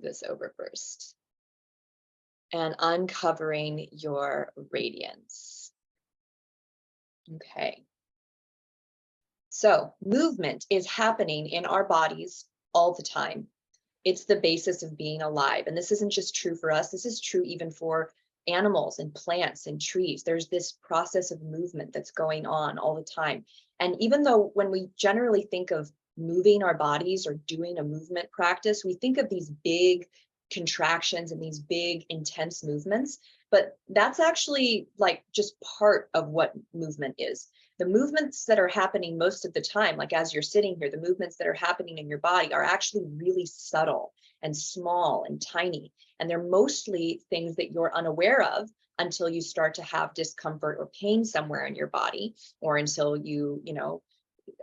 this over first. And uncovering your radiance. Okay. So movement is happening in our bodies all the time. It's the basis of being alive. And this isn't just true for us. This is true even for animals and plants and trees. There's this process of movement that's going on all the time. And even though when we generally think of moving our bodies or doing a movement practice, we think of these big contractions and these big intense movements, but that's actually like just part of what movement is. The movements that are happening most of the time, like as you're sitting here, the movements that are happening in your body are actually really subtle and small and tiny. And they're mostly things that you're unaware of until you start to have discomfort or pain somewhere in your body, or until you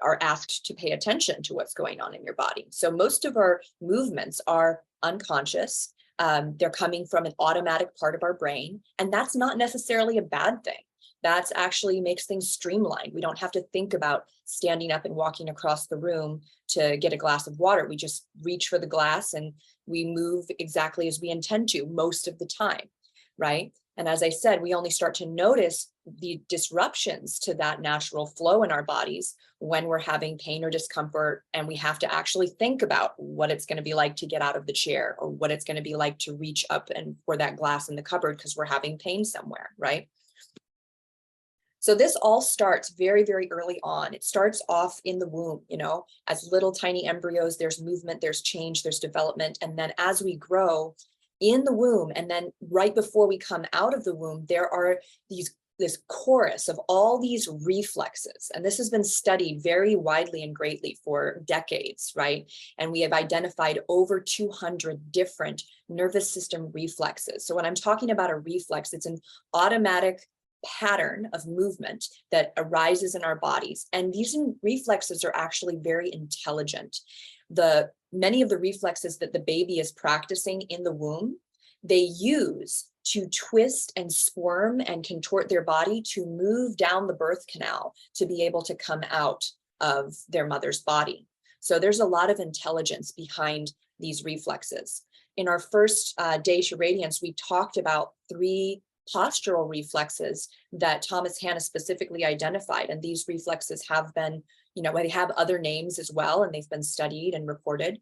are asked to pay attention to what's going on in your body. So most of our movements are unconscious. They're coming from an automatic part of our brain, and that's not necessarily a bad thing. That's actually makes things streamlined. We don't have to think about standing up and walking across the room to get a glass of water. We just reach for the glass and we move exactly as we intend to most of the time, right? And as I said, we only start to notice the disruptions to that natural flow in our bodies when we're having pain or discomfort, and we have to actually think about what it's going to be like to get out of the chair, or what it's going to be like to reach up and for that glass in the cupboard because we're having pain somewhere, right? So this all starts very, very early on. It starts off in the womb, as little tiny embryos. There's movement, there's change, there's development. And then as we grow in the womb, and then right before we come out of the womb, there are this chorus of all these reflexes. And this has been studied very widely and greatly for decades, right? And we have identified over 200 different nervous system reflexes. So when I'm talking about a reflex, it's an automatic pattern of movement that arises in our bodies. And these reflexes are actually very intelligent. Many of the reflexes that the baby is practicing in the womb, they use to twist and squirm and contort their body to move down the birth canal to be able to come out of their mother's body. So there's a lot of intelligence behind these reflexes. In our first day to Radiance, we talked about 3 postural reflexes that Thomas Hanna specifically identified. And these reflexes have been, they have other names as well, and they've been studied and reported.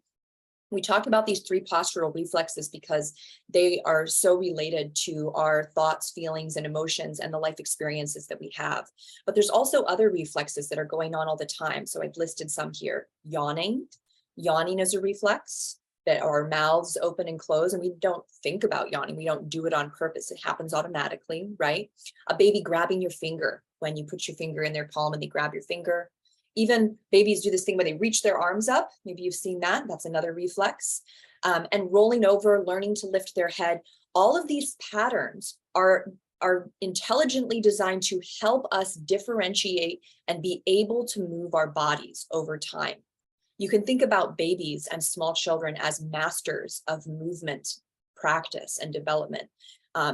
We talk about these 3 postural reflexes because they are so related to our thoughts, feelings, and emotions and the life experiences that we have. But there's also other reflexes that are going on all the time. So I've listed some here. Yawning. Yawning is a reflex that our mouths open and close, and we don't think about yawning. We don't do it on purpose. It happens automatically, right? A baby grabbing your finger when you put your finger in their palm and they grab your finger. Even babies do this thing where they reach their arms up. Maybe you've seen that. That's another reflex. And rolling over, learning to lift their head. All of these patterns are intelligently designed to help us differentiate and be able to move our bodies over time. You can think about babies and small children as masters of movement, practice, and development.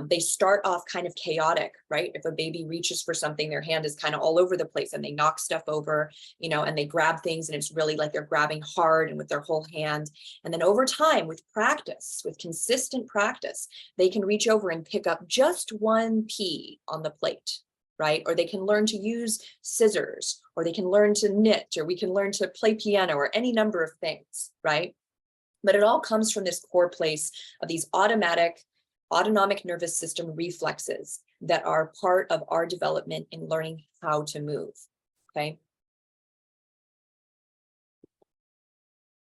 They start off kind of chaotic, right? If a baby reaches for something, their hand is kind of all over the place and they knock stuff over, and they grab things, and it's really like they're grabbing hard and with their whole hand. And then over time, with practice, with consistent practice, they can reach over and pick up just one pea on the plate, right? Or they can learn to use scissors, or they can learn to knit, or we can learn to play piano, or any number of things, right? But it all comes from this core place of these autonomic nervous system reflexes that are part of our development in learning how to move, okay?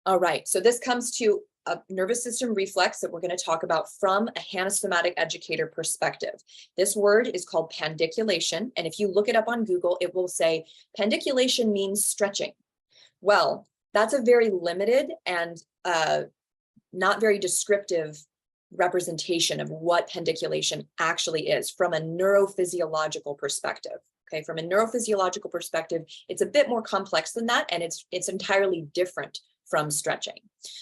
All right, so this comes to a nervous system reflex that we're going to talk about from a Hanna-somatic educator perspective. This word is called pandiculation, and if you look it up on Google, it will say pandiculation means stretching. Well, that's a very limited and not very descriptive representation of what pandiculation actually is from a neurophysiological perspective. Okay, from a neurophysiological perspective, it's a bit more complex than that, and it's entirely different from stretching.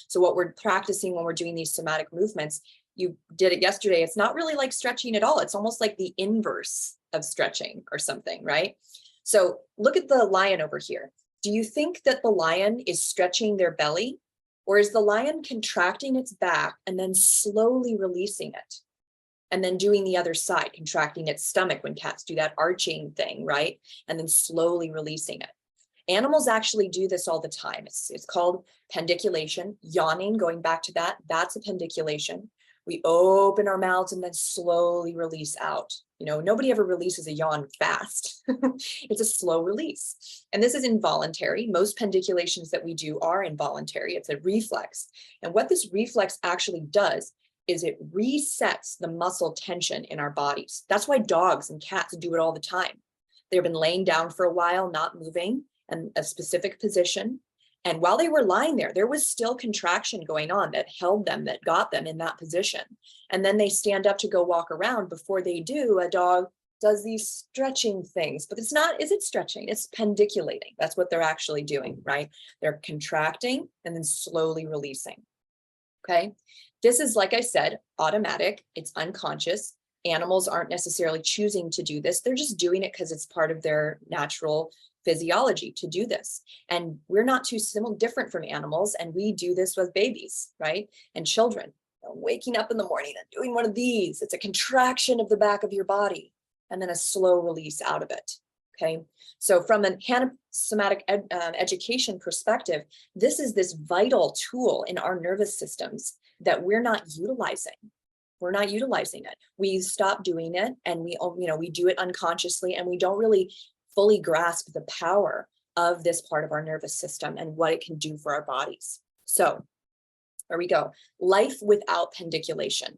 So what we're practicing when we're doing these somatic movements, you did it yesterday, it's not really like stretching at all. It's almost like the inverse of stretching or something, right? So look at the lion over here. Do you think that the lion is stretching their belly? Or is the lion contracting its back and then slowly releasing it? And then doing the other side, contracting its stomach when cats do that arching thing, right? And then slowly releasing it. Animals actually do this all the time. It's called pendiculation, yawning, going back to that, that's a pendiculation. We open our mouths and then slowly release out. You know, nobody ever releases a yawn fast. It's a slow release. And this is involuntary. Most pendiculations that we do are involuntary. It's a reflex. And what this reflex actually does is it resets the muscle tension in our bodies. That's why dogs and cats do it all the time. They've been laying down for a while, not moving, in a specific position. And while they were lying there was still contraction going on that held them, that got them in that position. And then they stand up to go walk around. Before they do, a dog does these stretching things, but it's not, is it stretching? It's pendiculating. That's what they're actually doing, right? They're contracting and then slowly releasing. Okay. This is, like I said, automatic. It's unconscious. Animals aren't necessarily choosing to do this. They're just doing it because it's part of their natural physiology to do this. And we're not too different from animals. And we do this with babies, right? And children, waking up in the morning and doing one of these. It's a contraction of the back of your body and then a slow release out of it. Okay. So from a somatic education perspective, this is this vital tool in our nervous systems that we're not utilizing. We're not utilizing it. We stop doing it and we do it unconsciously, and we don't really fully grasp the power of this part of our nervous system and what it can do for our bodies. So there we go. Life without pendiculation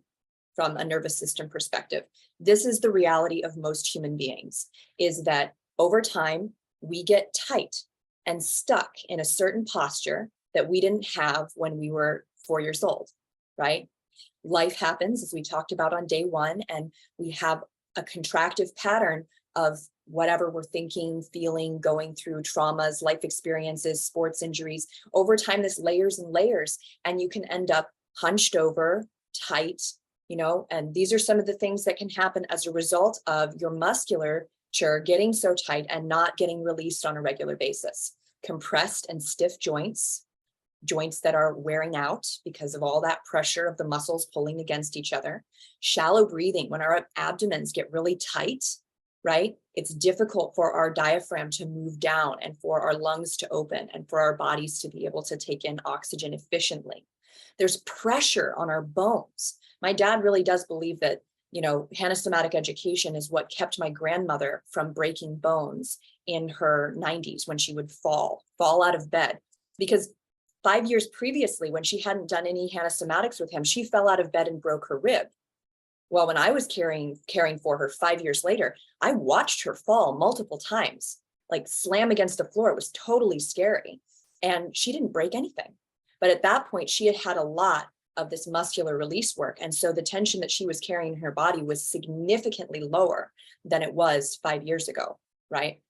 from a nervous system perspective. This is the reality of most human beings, is that over time, we get tight and stuck in a certain posture that we didn't have when we were 4 years old, right? Life happens, as we talked about on day one, and we have a contractive pattern of whatever we're thinking, feeling, going through, traumas, life experiences, sports injuries. Over time, this layers and layers, and you can end up hunched over, tight, and these are some of the things that can happen as a result of your musculature getting so tight and not getting released on a regular basis. Compressed and stiff joints that are wearing out because of all that pressure of the muscles pulling against each other. Shallow breathing, when our abdomens get really tight, right? It's difficult for our diaphragm to move down and for our lungs to open and for our bodies to be able to take in oxygen efficiently. There's pressure on our bones. My dad really does believe that, hanasomatic education is what kept my grandmother from breaking bones in her 90s when she would fall out of bed. Because 5 years previously, when she hadn't done any hanasomatics with him, she fell out of bed and broke her rib. Well, when I was caring for her 5 years later, I watched her fall multiple times, like slam against the floor. It was totally scary. And she didn't break anything. But at that point, she had had a lot of this muscular release work. And so the tension that she was carrying in her body was significantly lower than it was 5 years ago, right?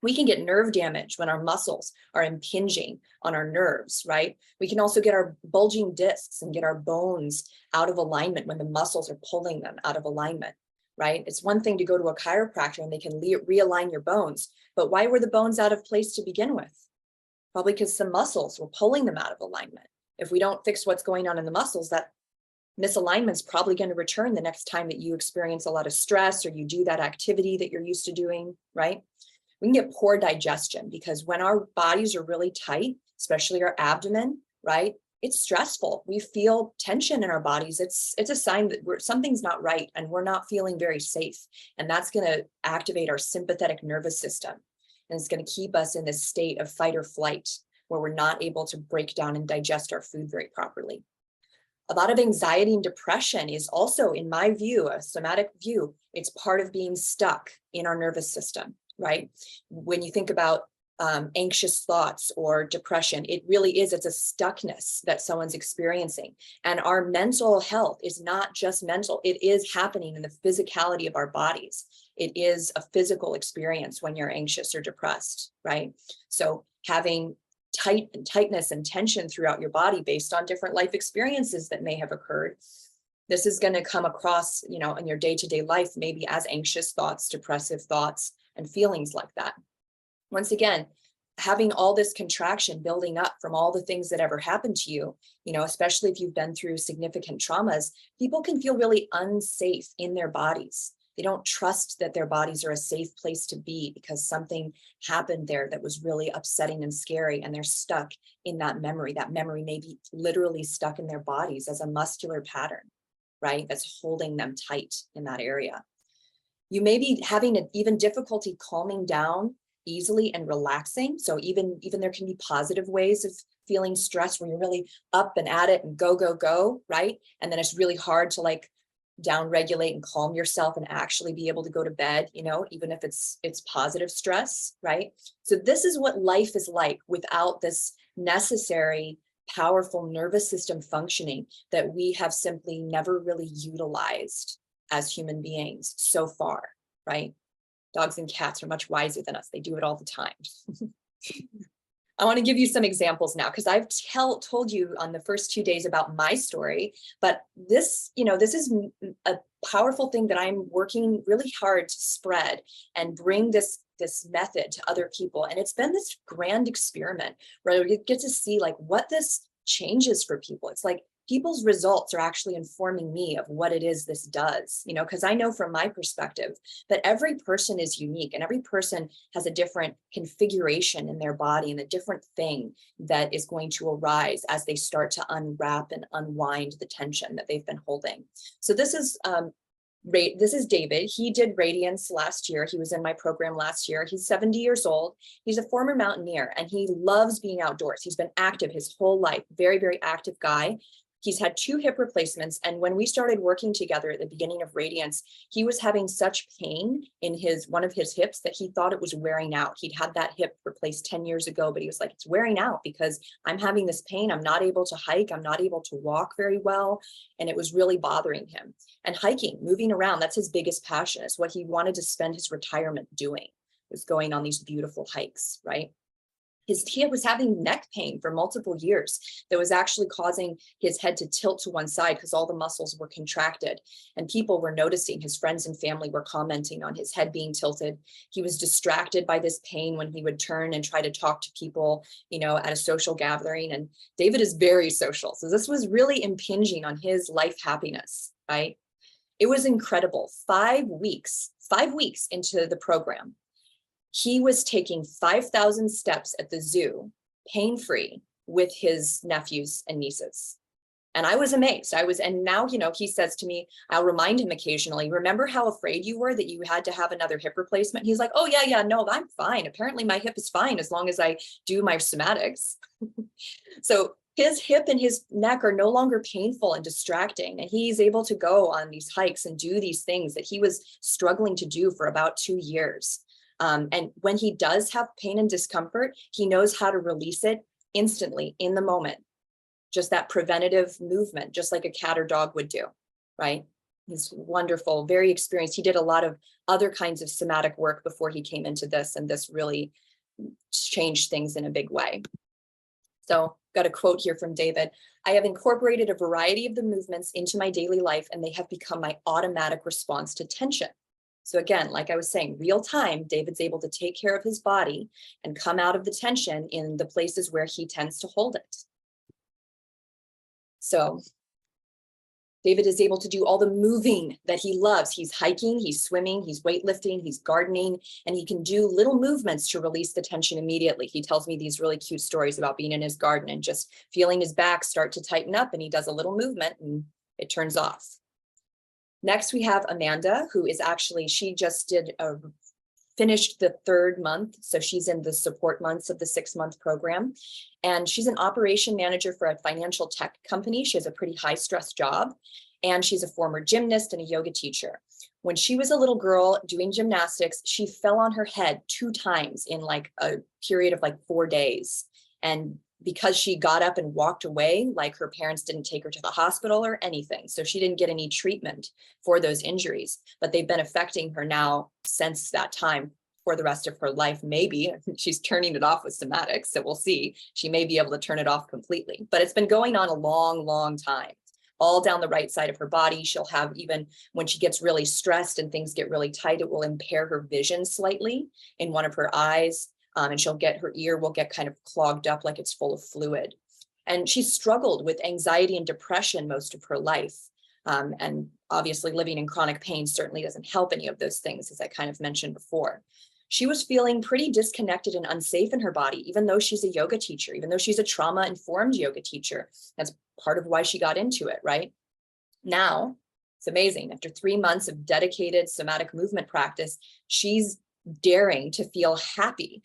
We can get nerve damage when our muscles are impinging on our nerves, right? We can also get our bulging discs and get our bones out of alignment when the muscles are pulling them out of alignment, right? It's one thing to go to a chiropractor and they can realign your bones, but why were the bones out of place to begin with? Probably because some muscles were pulling them out of alignment. If we don't fix what's going on in the muscles, that misalignment is probably going to return the next time that you experience a lot of stress or you do that activity that you're used to doing, right? We can get poor digestion because when our bodies are really tight, especially our abdomen, right? It's stressful. We feel tension in our bodies. It's a sign that something's not right and we're not feeling very safe. And that's going to activate our sympathetic nervous system. And it's going to keep us in this state of fight or flight where we're not able to break down and digest our food very properly. A lot of anxiety and depression is also, in my view, a somatic view, it's part of being stuck in our nervous system, right? When you think about anxious thoughts or depression, it really is, it's a stuckness that someone's experiencing. And our mental health is not just mental, it is happening in the physicality of our bodies. It is a physical experience when you're anxious or depressed, right? So having tightness and tension throughout your body based on different life experiences that may have occurred. This is going to come across, in your day-to-day life, maybe as anxious thoughts, depressive thoughts, and feelings like that. Once again, having all this contraction building up from all the things that ever happened to you, especially if you've been through significant traumas, people can feel really unsafe in their bodies. They don't trust that their bodies are a safe place to be because something happened there that was really upsetting and scary, and they're stuck in that memory. That memory may be literally stuck in their bodies as a muscular pattern, right? That's holding them tight in that area. You may be having even difficulty calming down easily and relaxing. So even there can be positive ways of feeling stress where you're really up and at it and go, go, go, right? And then it's really hard to like down regulate and calm yourself and actually be able to go to bed, even if it's positive stress, right? So this is what life is like without this necessary, powerful nervous system functioning that we have simply never really utilized as human beings so far, right? Dogs and cats are much wiser than us. They do it all the time. I want to give you some examples now because I've told you on the first 2 days about my story, but this is a powerful thing that I'm working really hard to spread and bring this method to other people. And it's been this grand experiment where you get to see like what this changes for people. It's like people's results are actually informing me of what it is this does, because I know from my perspective that every person is unique and every person has a different configuration in their body and a different thing that is going to arise as they start to unwrap and unwind the tension that they've been holding. So this is David. He did Radiance last year. He was in my program last year. He's 70 years old. He's a former mountaineer and he loves being outdoors. He's been active his whole life, very, very active guy. He's had 2 hip replacements. And when we started working together at the beginning of Radiance, he was having such pain in one of his hips that he thought it was wearing out. He'd had that hip replaced 10 years ago, but he was like, it's wearing out because I'm having this pain. I'm not able to hike. I'm not able to walk very well. And it was really bothering him. And hiking, moving around, that's his biggest passion. It's what he wanted to spend his retirement doing, was going on these beautiful hikes, right? He was having neck pain for multiple years that was actually causing his head to tilt to one side because all the muscles were contracted. And people were noticing, his friends and family were commenting on his head being tilted. He was distracted by this pain when he would turn and try to talk to people, at a social gathering. And David is very social. So this was really impinging on his life happiness, right? It was incredible. 5 weeks into the program, he was taking 5,000 steps at the zoo, pain-free, with his nephews and nieces. And I was amazed. And now, he says to me, I'll remind him occasionally, remember how afraid you were that you had to have another hip replacement? He's like, oh yeah, no, I'm fine. Apparently my hip is fine as long as I do my somatics. So his hip and his neck are no longer painful and distracting. And he's able to go on these hikes and do these things that he was struggling to do for about 2 years. And when he does have pain and discomfort, he knows how to release it instantly in the moment. Just that preventative movement, just like a cat or dog would do, right? He's wonderful, very experienced. He did a lot of other kinds of somatic work before he came into this, and this really changed things in a big way. So got a quote here from David. I have incorporated a variety of the movements into my daily life, and they have become my automatic response to tension. So again, like I was saying, real time, David's able to take care of his body and come out of the tension in the places where he tends to hold it. So David is able to do all the moving that he loves. He's hiking, he's swimming, he's weightlifting, he's gardening, and he can do little movements to release the tension immediately. He tells me these really cute stories about being in his garden and just feeling his back start to tighten up, and he does a little movement and it turns off. Next, we have Amanda, who is actually, she just finished the 3rd month. So she's in the support months of the 6-month program. And she's an operation manager for a financial tech company. She has a pretty high stress job. And she's a former gymnast and a yoga teacher. When she was a little girl doing gymnastics, she fell on her head 2 times in like a period of like 4 days. And because she got up and walked away, like her parents didn't take her to the hospital or anything. So she didn't get any treatment for those injuries, but they've been affecting her now since that time for the rest of her life. Maybe she's turning it off with somatics. So we'll see. She may be able to turn it off completely, but it's been going on a long, long time. All down the right side of her body. She'll have, even when she gets really stressed and things get really tight, it will impair her vision slightly in one of her eyes. And her ear will get kind of clogged up like it's full of fluid. And she struggled with anxiety and depression most of her life. And obviously living in chronic pain certainly doesn't help any of those things, as I kind of mentioned before. She was feeling pretty disconnected and unsafe in her body, even though she's a yoga teacher, even though she's a trauma-informed yoga teacher. That's part of why she got into it, right? Now, it's amazing. After 3 months of dedicated somatic movement practice, she's daring to feel happy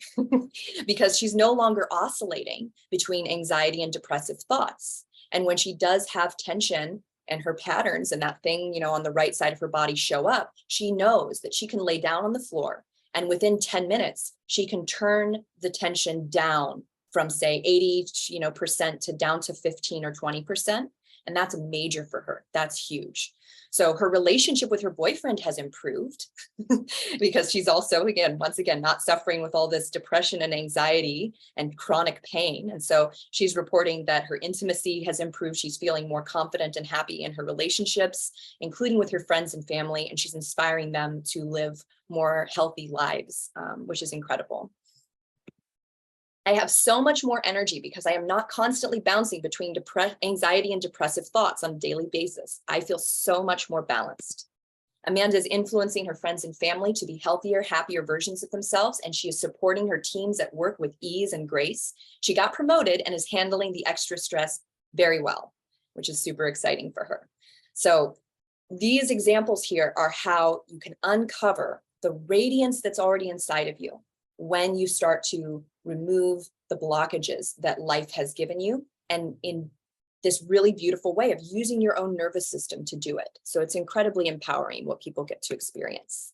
because she's no longer oscillating between anxiety and depressive thoughts. And when she does have tension and her patterns and that thing, on the right side of her body show up, she knows that she can lay down on the floor, and within 10 minutes, she can turn the tension down from, say, 80% to down to 15 or 20%. And that's major for her. That's huge. So her relationship with her boyfriend has improved because she's also, once again, not suffering with all this depression and anxiety and chronic pain. And so she's reporting that her intimacy has improved. She's feeling more confident and happy in her relationships, including with her friends and family. And she's inspiring them to live more healthy lives, which is incredible. I have so much more energy because I am not constantly bouncing between anxiety and depressive thoughts on a daily basis. I feel so much more balanced. Amanda is influencing her friends and family to be healthier, happier versions of themselves, and she is supporting her teams at work with ease and grace. She got promoted and is handling the extra stress very well, which is super exciting for her. So these examples here are how you can uncover the radiance that's already inside of you when you start to remove the blockages that life has given you, and in this really beautiful way of using your own nervous system to do it. So it's incredibly empowering what people get to experience.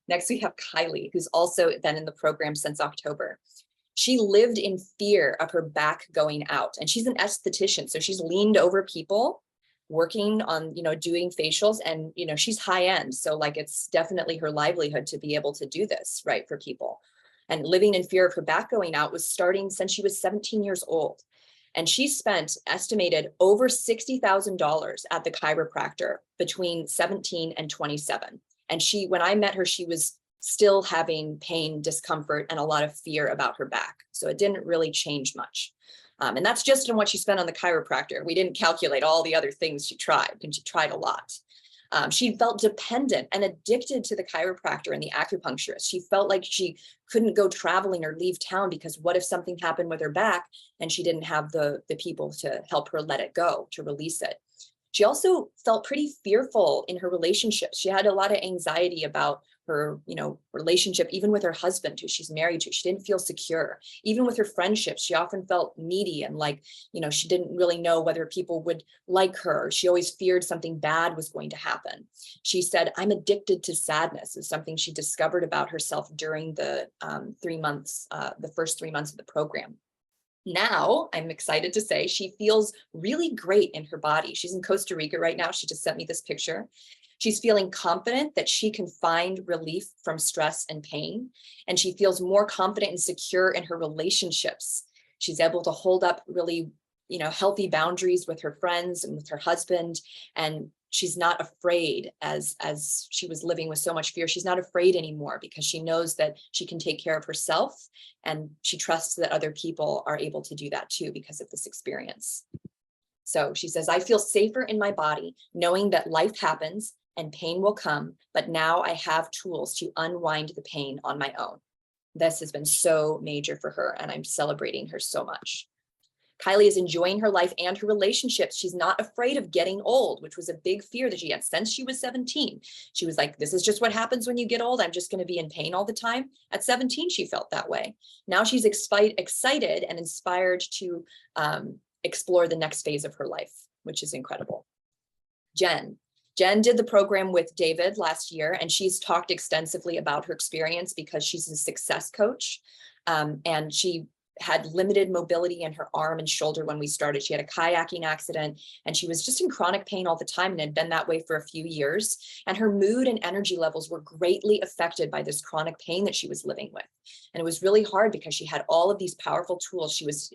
Next, we have Kylie, who's also been in the program since October. She lived in fear of her back going out, and she's an esthetician. So she's leaned over people working on, doing facials, and, she's high end. So like, it's definitely her livelihood to be able to do this, right, for people. And living in fear of her back going out was starting since she was 17 years old. And she spent estimated over $60,000 at the chiropractor between 17 and 27. And when I met her, she was still having pain, discomfort, and a lot of fear about her back. So it didn't really change much. And that's just on what she spent on the chiropractor. We didn't calculate all the other things she tried, and she tried a lot. She felt dependent and addicted to the chiropractor and the acupuncturist. She felt like she couldn't go traveling or leave town because what if something happened with her back and she didn't have the people to help her let it go, to release it. She also felt pretty fearful in her relationships. She had a lot of anxiety about her, relationship, even with her husband, who she's married to. She didn't feel secure. Even with her friendships, she often felt needy and like, she didn't really know whether people would like her. She always feared something bad was going to happen. She said, "I'm addicted to sadness," is something she discovered about herself during the 3 months, the first 3 months of the program. Now, I'm excited to say she feels really great in her body. She's in Costa Rica right now. She just sent me this picture. She's feeling confident that she can find relief from stress and pain. And she feels more confident and secure in her relationships. She's able to hold up really, healthy boundaries with her friends and with her husband. And she's not afraid, as she was living with so much fear. She's not afraid anymore because she knows that she can take care of herself, and she trusts that other people are able to do that too because of this experience. So she says, "I feel safer in my body knowing that life happens and pain will come, but now I have tools to unwind the pain on my own." This has been so major for her, and I'm celebrating her so much. Kylie is enjoying her life and her relationships. She's not afraid of getting old, which was a big fear that she had since she was 17. She was like, this is just what happens when you get old. I'm just going to be in pain all the time. At 17, she felt that way. Now she's excited and inspired to explore the next phase of her life, which is incredible. Jen did the program with David last year, and she's talked extensively about her experience because she's a success coach. And she had limited mobility in her arm and shoulder when we started. She had a kayaking accident, and she was just in chronic pain all the time and had been that way for a few years. And her mood and energy levels were greatly affected by this chronic pain that she was living with. And it was really hard because she had all of these powerful tools. She was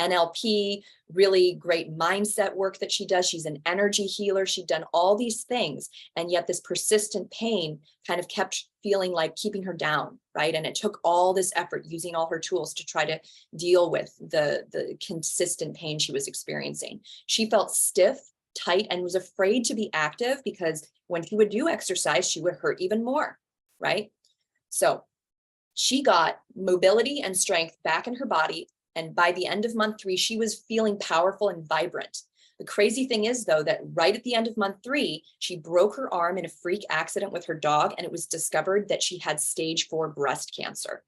NLP, really great mindset work that she does. She's an energy healer. She'd done all these things. And yet this persistent pain kind of kept feeling like keeping her down, right? And it took all this effort, using all her tools to try to deal with the consistent pain she was experiencing. She felt stiff, tight, and was afraid to be active because when she would do exercise, she would hurt even more, right? So she got mobility and strength back in her body. And by the end of month 3, she was feeling powerful and vibrant. The crazy thing is, though, that right at the end of month 3, she broke her arm in a freak accident with her dog, and it was discovered that she had stage 4 breast cancer,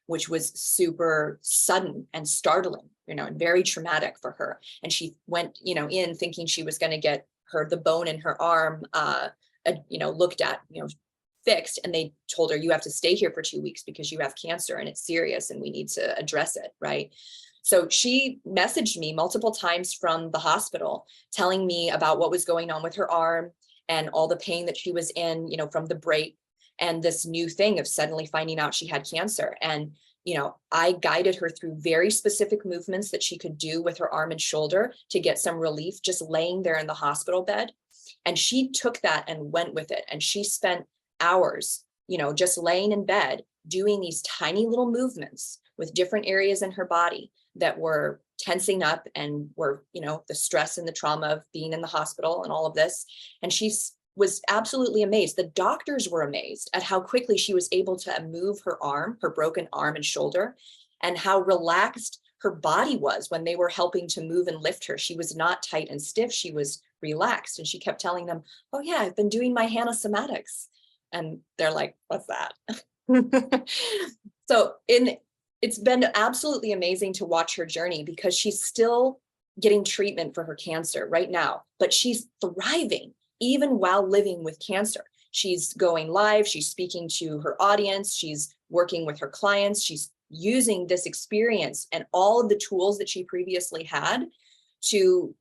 which was super sudden and startling, and very traumatic for her. And she went, in thinking she was going to get the bone in her arm, looked at, fixed, and they told her, you have to stay here for 2 weeks because you have cancer and it's serious and we need to address it, right? So she messaged me multiple times from the hospital telling me about what was going on with her arm and all the pain that she was in, from the break, and this new thing of suddenly finding out she had cancer. And I guided her through very specific movements that she could do with her arm and shoulder to get some relief just laying there in the hospital bed. And she took that and went with it. And she spent hours, just laying in bed, doing these tiny little movements with different areas in her body that were tensing up and were, the stress and the trauma of being in the hospital and all of this. And she was absolutely amazed. The doctors were amazed at how quickly she was able to move her arm, her broken arm and shoulder, and how relaxed her body was when they were helping to move and lift her. She was not tight and stiff. She was relaxed. And she kept telling them, oh yeah, I've been doing my Hannah somatics. And they're like, what's that? So it's been absolutely amazing to watch her journey, because she's still getting treatment for her cancer right now, but she's thriving even while living with cancer. She's going live, she's speaking to her audience, she's working with her clients, she's using this experience and all of the tools that she previously had to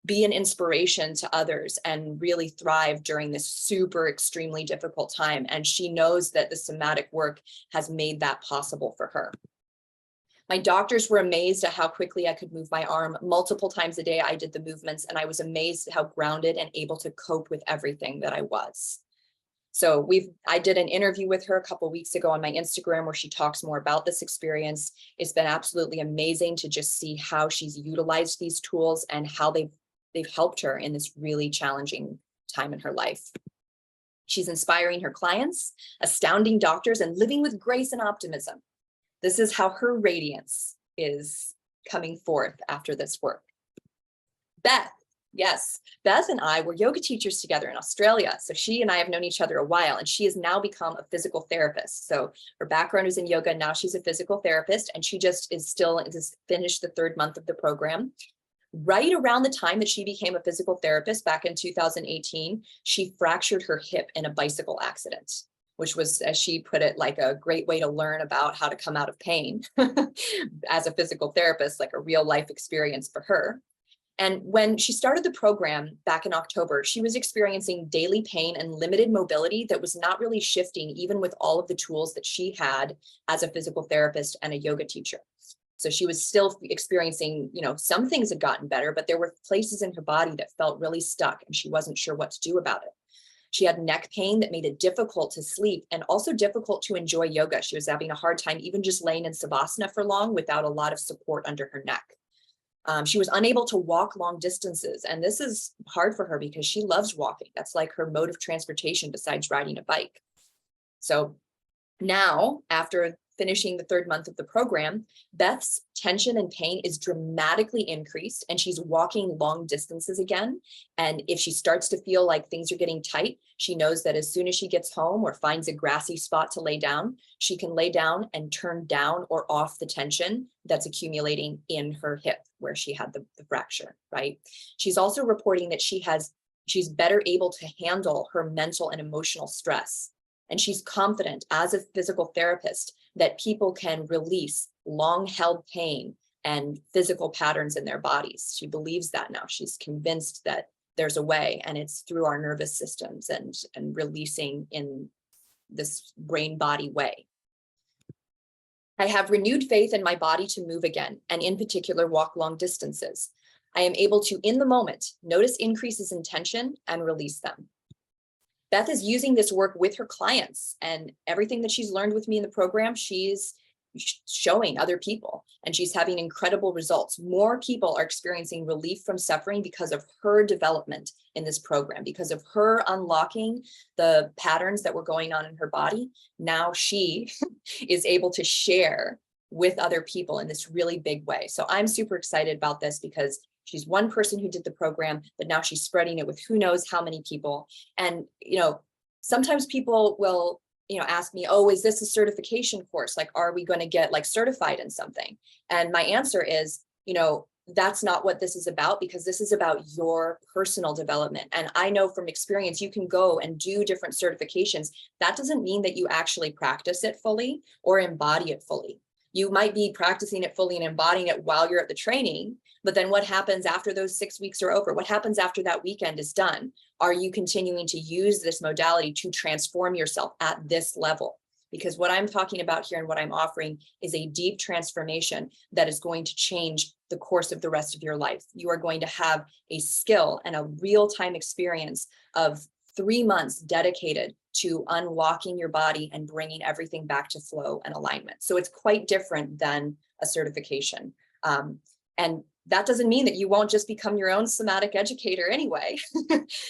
be an inspiration to others and really thrive during this super extremely difficult time. And she knows that the somatic work has made that possible for her. My doctors were amazed at how quickly I could move my arm. Multiple times a day I did the movements, and I was amazed at how grounded and able to cope with everything that I was. So I did an interview with her a couple of weeks ago on my Instagram where she talks more about this experience. It's been absolutely amazing to just see how she's utilized these tools and how they've helped her in this really challenging time in her life. She's inspiring her clients, astounding doctors, and living with grace and optimism. This is how her radiance is coming forth after this work. Beth. Yes, Beth and I were yoga teachers together in Australia. So she and I have known each other a while, and she has now become a physical therapist. So her background is in yoga. Now she's a physical therapist, and she just finished the 3rd month of the program. Right around the time that she became a physical therapist back in 2018, she fractured her hip in a bicycle accident, which was, as she put it, like a great way to learn about how to come out of pain as a physical therapist, like a real life experience for her. And when she started the program back in October, she was experiencing daily pain and limited mobility that was not really shifting, even with all of the tools that she had as a physical therapist and a yoga teacher. So she was still experiencing, some things had gotten better, but there were places in her body that felt really stuck and she wasn't sure what to do about it. She had neck pain that made it difficult to sleep and also difficult to enjoy yoga. She was having a hard time even just laying in Savasana for long without a lot of support under her neck. She was unable to walk long distances, and this is hard for her because she loves walking. That's like her mode of transportation besides riding a bike. So now, after finishing the 3rd month of the program, Beth's tension and pain is dramatically increased, and she's walking long distances again. And if she starts to feel like things are getting tight, she knows that as soon as she gets home or finds a grassy spot to lay down, she can lay down and turn down or off the tension that's accumulating in her hip where she had the fracture, right? She's also reporting that she's better able to handle her mental and emotional stress. And she's confident as a physical therapist that people can release long-held pain and physical patterns in their bodies. She believes that now. She's convinced that there's a way, and it's through our nervous systems and releasing in this brain-body way. I have renewed faith in my body to move again, and in particular, walk long distances. I am able to, in the moment, notice increases in tension and release them. Beth is using this work with her clients, and everything that she's learned with me in the program, she's showing other people, and she's having incredible results. More people are experiencing relief from suffering because of her development in this program, because of her unlocking the patterns that were going on in her body. Now she is able to share with other people in this really big way. So I'm super excited about this because she's one person who did the program, but now she's spreading it with who knows how many people. And, sometimes people will, ask me, oh, is this a certification course? Like, are we going to get like certified in something? And my answer is, that's not what this is about, because this is about your personal development. And I know from experience, you can go and do different certifications. That doesn't mean that you actually practice it fully or embody it fully. You might be practicing it fully and embodying it while you're at the training, but then what happens after those 6 weeks are over? What happens after that weekend is done? Are you continuing to use this modality to transform yourself at this level? Because what I'm talking about here and what I'm offering is a deep transformation that is going to change the course of the rest of your life. You are going to have a skill and a real-time experience of 3 months dedicated to unlocking your body and bringing everything back to flow and alignment. So it's quite different than a certification. And that doesn't mean that you won't just become your own somatic educator anyway,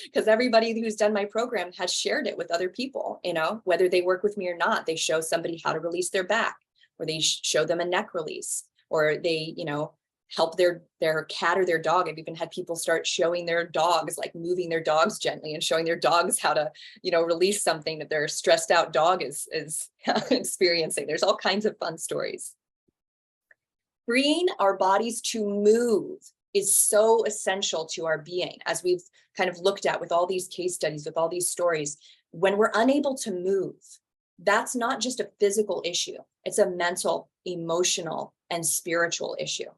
because everybody who's done my program has shared it with other people, whether they work with me or not. They show somebody how to release their back, or they show them a neck release, or they, help their cat or their dog. I've even had people start showing their dogs, like moving their dogs gently and showing their dogs how to, release something that their stressed out dog is experiencing. There's all kinds of fun stories. Freeing our bodies to move is so essential to our being, as we've kind of looked at with all these case studies, with all these stories. When we're unable to move, that's not just a physical issue. It's a mental, emotional, and spiritual issue,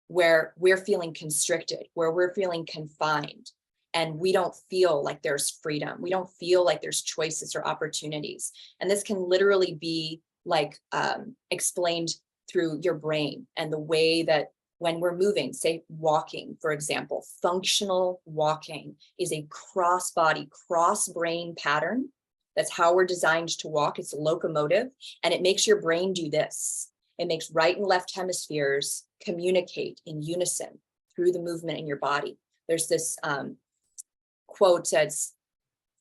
where we're feeling constricted, where we're feeling confined, and we don't feel like there's freedom. We don't feel like there's choices or opportunities. And this can literally be like explained through your brain and the way that when we're moving, say walking, for example, functional walking is a cross-body, cross-brain pattern. That's how we're designed to walk. It's a locomotive, and it makes your brain do this. It makes right and left hemispheres communicate in unison through the movement in your body. There's this quote that's,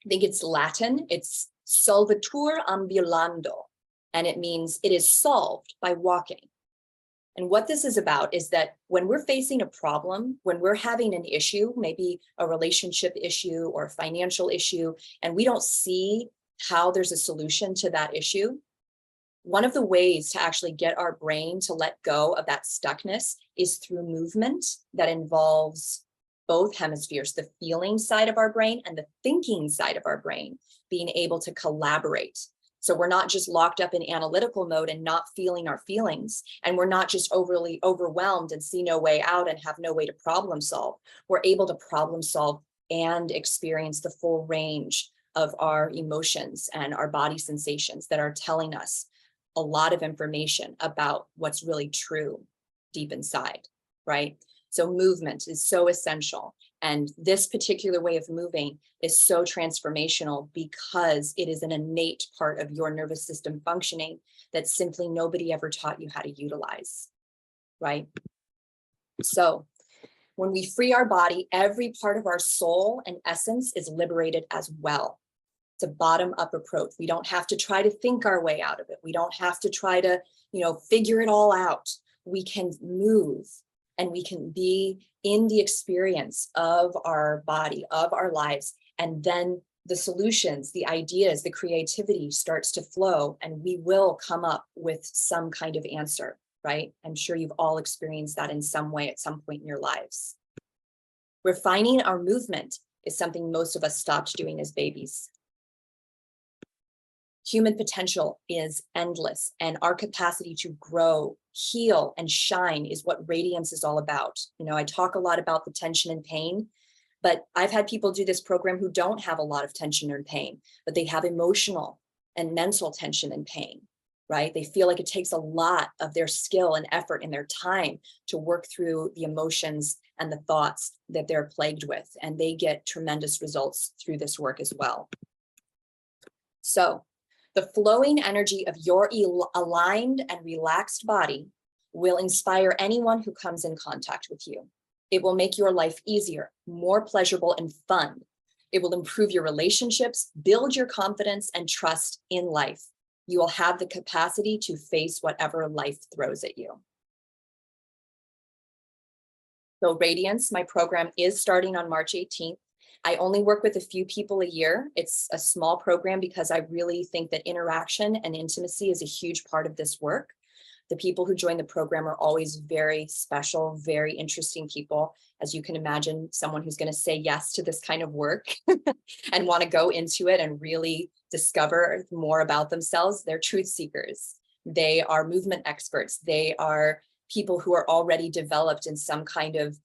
I think it's Latin, it's solvitur ambulando, and it means it is solved by walking. And what this is about is that when we're facing a problem, when we're having an issue, maybe a relationship issue or a financial issue, and we don't see how there's a solution to that issue, one of the ways to actually get our brain to let go of that stuckness is through movement that involves both hemispheres, the feeling side of our brain and the thinking side of our brain, being able to collaborate. So we're not just locked up in analytical mode and not feeling our feelings, and we're not just overly overwhelmed and see no way out and have no way to problem solve. We're able to problem solve and experience the full range of our emotions and our body sensations that are telling us a lot of information about what's really true deep inside, right? So movement is so essential. And this particular way of moving is so transformational because it is an innate part of your nervous system functioning that simply nobody ever taught you how to utilize, right? So when we free our body, every part of our soul and essence is liberated as well. It's a bottom-up approach. We don't have to try to think our way out of it. We don't have to try to, figure it all out. We can move and we can be in the experience of our body, of our lives, and then the solutions, the ideas, the creativity starts to flow, and we will come up with some kind of answer, right? I'm sure you've all experienced that in some way at some point in your lives. Refining our movement is something most of us stopped doing as babies. Human potential is endless, and our capacity to grow, heal, and shine is what Radiance is all about. I talk a lot about the tension and pain, but I've had people do this program who don't have a lot of tension or pain, but they have emotional and mental tension and pain. right? They feel like it takes a lot of their skill and effort and their time to work through the emotions and the thoughts that they're plagued with, and they get tremendous results through this work as well. So the flowing energy of your aligned and relaxed body will inspire anyone who comes in contact with you. It will make your life easier, more pleasurable and fun. It will improve your relationships, build your confidence and trust in life. You will have the capacity to face whatever life throws at you. So Radiance, my program, is starting on March 18th. I only work with a few people a year. It's a small program because I really think that interaction and intimacy is a huge part of this work. The people who join the program are always very special, very interesting people. As you can imagine, someone who's going to say yes to this kind of work and want to go into it and really discover more about themselves. They're truth seekers. They are movement experts. They are people who are already developed in some kind of,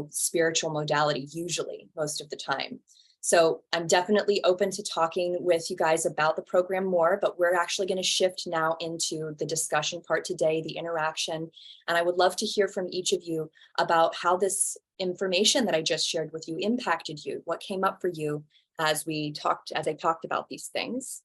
spiritual modality, usually most of the time. So I'm definitely open to talking with you guys about the program more, but we're actually going to shift now into the discussion part today, the interaction. And I would love to hear from each of you about how this information that I just shared with you impacted you, what came up for you as I talked about these things.